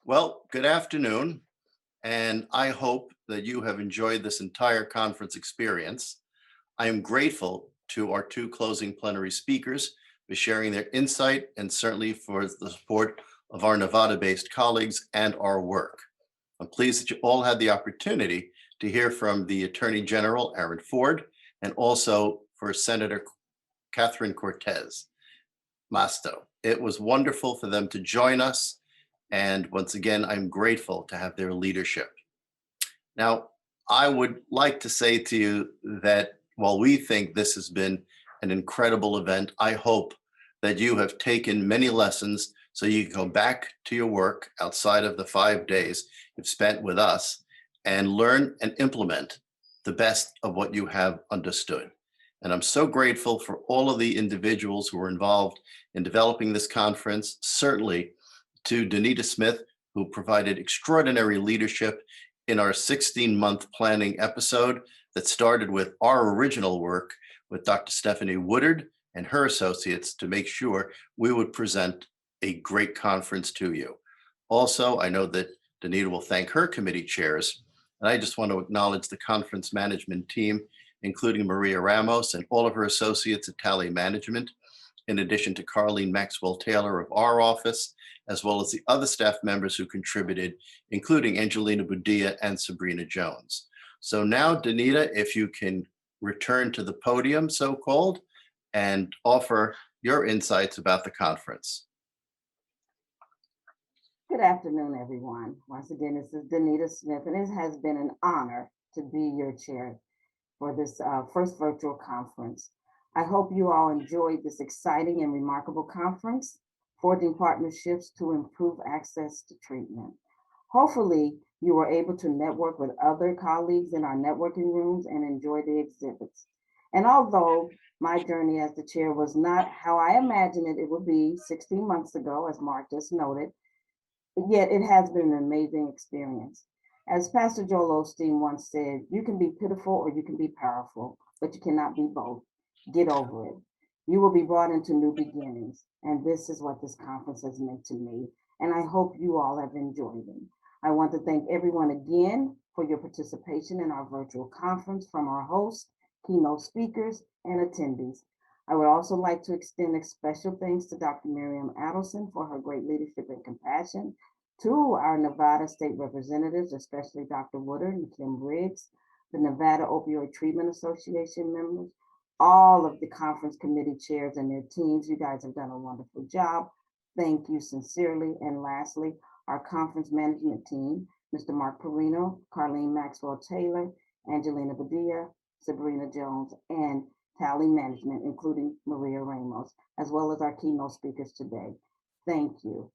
Well, good afternoon, and I hope that you have enjoyed this entire conference experience. I am grateful to our two closing plenary speakers for sharing their insight and certainly for the support of our Nevada-based colleagues and our work. I'm pleased that you all had the opportunity to hear from the Attorney General, Aaron Ford, and also for Senator Catherine Cortez Masto. It was wonderful for them to join us. And once again, I'm grateful to have their leadership. Now, I would like to say to you that while we think this has been an incredible event, I hope that you have taken many lessons so you can go back to your work outside of the 5 days you've spent with us and learn and implement the best of what you have understood. And I'm so grateful for all of the individuals who were involved in developing this conference, certainly to Danita Smith, who provided extraordinary leadership in our 16-month planning episode that started with our original work with Dr. Stephanie Woodard and her associates to make sure we would present a great conference to you. Also, I know that Danita will thank her committee chairs, and I just want to acknowledge the conference management team, including Maria Ramos and all of her associates at Tally Management, in addition to Carlene Maxwell Taylor of our office, as well as the other staff members who contributed, including Angelina Budia and Sabrina Jones. So now, Danita, if you can return to the podium, so-called, and offer your insights about the conference. Good afternoon, everyone. Once again, this is Danita Smith, and it has been an honor to be your chair for this first virtual conference. I hope you all enjoyed this exciting and remarkable conference, forging partnerships to improve access to treatment. Hopefully, you were able to network with other colleagues in our networking rooms and enjoy the exhibits. And although my journey as the chair was not how I imagined it would be 16 months ago, as Mark just noted, yet it has been an amazing experience. As Pastor Joel Osteen once said, you can be pitiful or you can be powerful, but you cannot be both. Get over it. You will be brought into new beginnings. And this is what this conference has meant to me. And I hope you all have enjoyed it. I want to thank everyone again for your participation in our virtual conference, from our hosts, keynote speakers, and attendees. I would also like to extend a special thanks to Dr. Miriam Adelson for her great leadership and compassion, to our Nevada state representatives, especially Dr. Woodard and Kim Briggs, the Nevada Opioid Treatment Association members, all of the conference committee chairs and their teams. You guys have done a wonderful job. Thank you sincerely. And lastly, our conference management team, Mr. Mark Perino, Carlene Maxwell Taylor, Angelina Badia, Sabrina Jones, and Tally Management, including Maria Ramos, as well as our keynote speakers today. Thank you.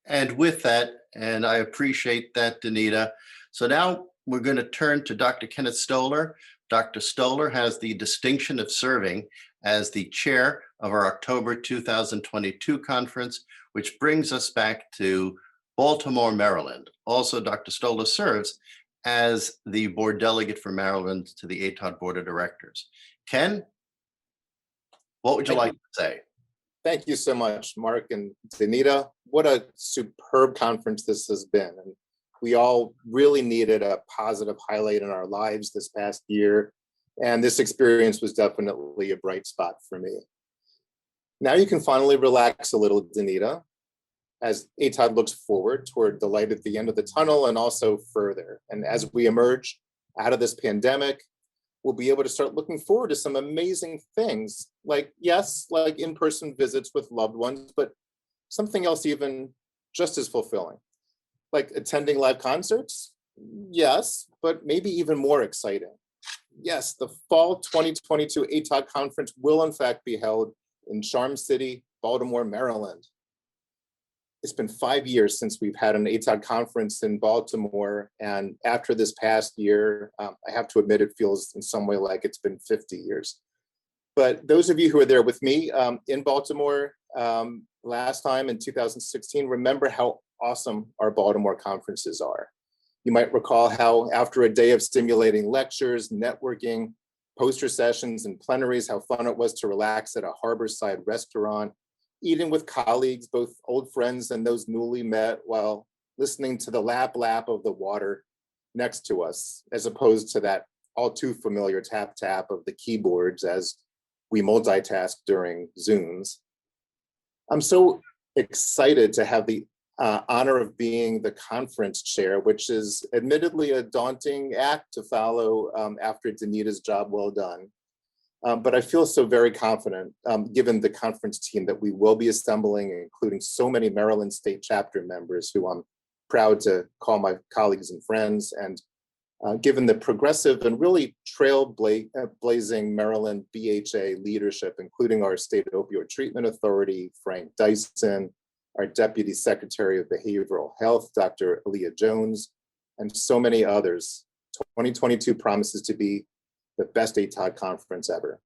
And with that, and I appreciate that, Danita. So now we're going to turn to Dr. Kenneth Stoller. Dr. Stoller has the distinction of serving as the chair of our October 2022 conference, which brings us back to Baltimore, Maryland. Also, Dr. Stoller serves as the board delegate for Maryland to the ATOD Board of Directors. Ken, what would you like to say? Thank you so much, Mark and Danita. What a superb conference this has been. And we all really needed a positive highlight in our lives this past year. And this experience was definitely a bright spot for me. Now you can finally relax a little, Danita, as ATOD looks forward toward the light at the end of the tunnel and also further. And as we emerge out of this pandemic, we'll be able to start looking forward to some amazing things, like, yes, like in-person visits with loved ones, but something else even just as fulfilling, like attending live concerts. Yes, but maybe even more exciting. Yes, the fall 2022 ATOD conference will in fact be held in Charm City, Baltimore, Maryland. It's been 5 years since we've had an ATOD conference in Baltimore. And after this past year, I have to admit, it feels in some way like it's been 50 years. But those of you who were there with me in Baltimore last time in 2016, remember how awesome our Baltimore conferences are. You might recall how after a day of stimulating lectures, networking, poster sessions, and plenaries, how fun it was to relax at a harborside restaurant, eating with colleagues, both old friends and those newly met, while listening to the lap of the water next to us, as opposed to that all too familiar tap of the keyboards as we multitask during Zooms. I'm so excited to have the honor of being the conference chair, which is admittedly a daunting act to follow after Danita's job well done. But I feel so very confident, given the conference team that we will be assembling, including so many Maryland State Chapter members who I'm proud to call my colleagues and friends, and given the progressive and really trailblazing Maryland BHA leadership, including our State Opioid Treatment Authority, Frank Dyson, our Deputy Secretary of Behavioral Health, Dr. Aaliyah Jones, and so many others. 2022 promises to be the best ATOD conference ever.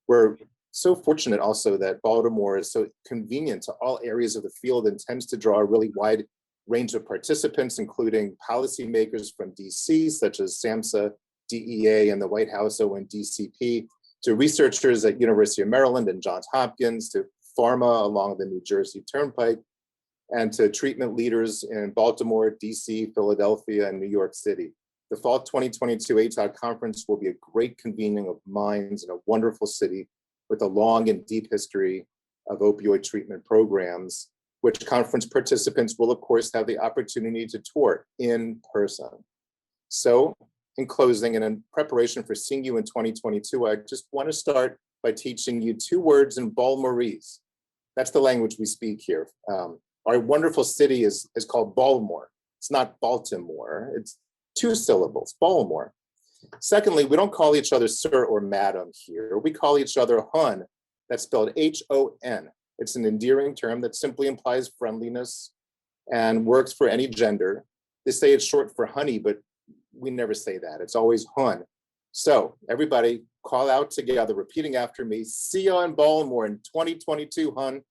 We're so fortunate also that Baltimore is so convenient to all areas of the field and tends to draw a really wide range of participants, including policymakers from DC, such as SAMHSA, DEA, and the White House ONDCP, to researchers at University of Maryland and Johns Hopkins, to pharma along the New Jersey Turnpike, and to treatment leaders in Baltimore, DC, Philadelphia, and New York City. The fall 2022 ATOD conference will be a great convening of minds in a wonderful city with a long and deep history of opioid treatment programs, which conference participants will, of course, have the opportunity to tour in person. So, in closing, and in preparation for seeing you in 2022, I just want to start by teaching you 2 words in Balmorese. That's the language we speak here. Our wonderful city is called Baltimore. It's not Baltimore. It's 2 syllables, Baltimore. Secondly, we don't call each other sir or madam here. We call each other hun. That's spelled H-O-N. It's an endearing term that simply implies friendliness and works for any gender. They say it's short for honey, but we never say that. It's always hun. So everybody call out together, repeating after me. See you in Baltimore in 2022, hun.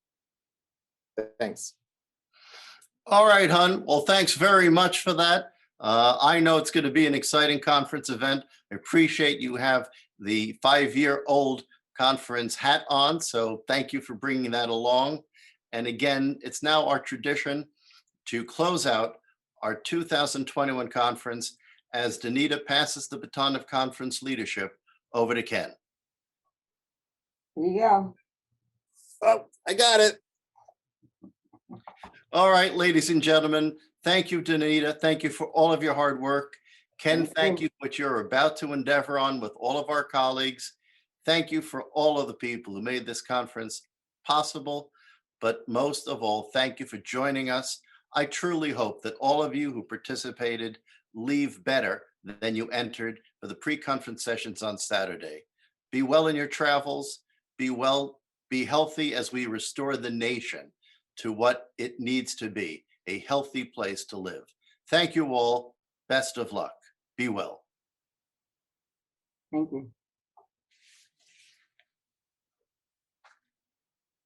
Thanks. All right, Hun. Well, thanks very much for that. I know it's going to be an exciting conference event. I appreciate you have the 5-year-old conference hat on, so thank you for bringing that along. And again, it's now our tradition to close out our 2021 conference as Danita passes the baton of conference leadership over to Ken. Here you go. Oh, I got it. All right, ladies and gentlemen, thank you, Danita. Thank you for all of your hard work. Ken, thank you for what you're about to endeavor on with all of our colleagues. Thank you for all of the people who made this conference possible. But most of all, thank you for joining us. I truly hope that all of you who participated leave better than you entered for the pre-conference sessions on Saturday. Be well in your travels. Be well, be healthy as we restore the nation to what it needs to be, a healthy place to live. Thank you all. Best of luck. Be well. Thank you.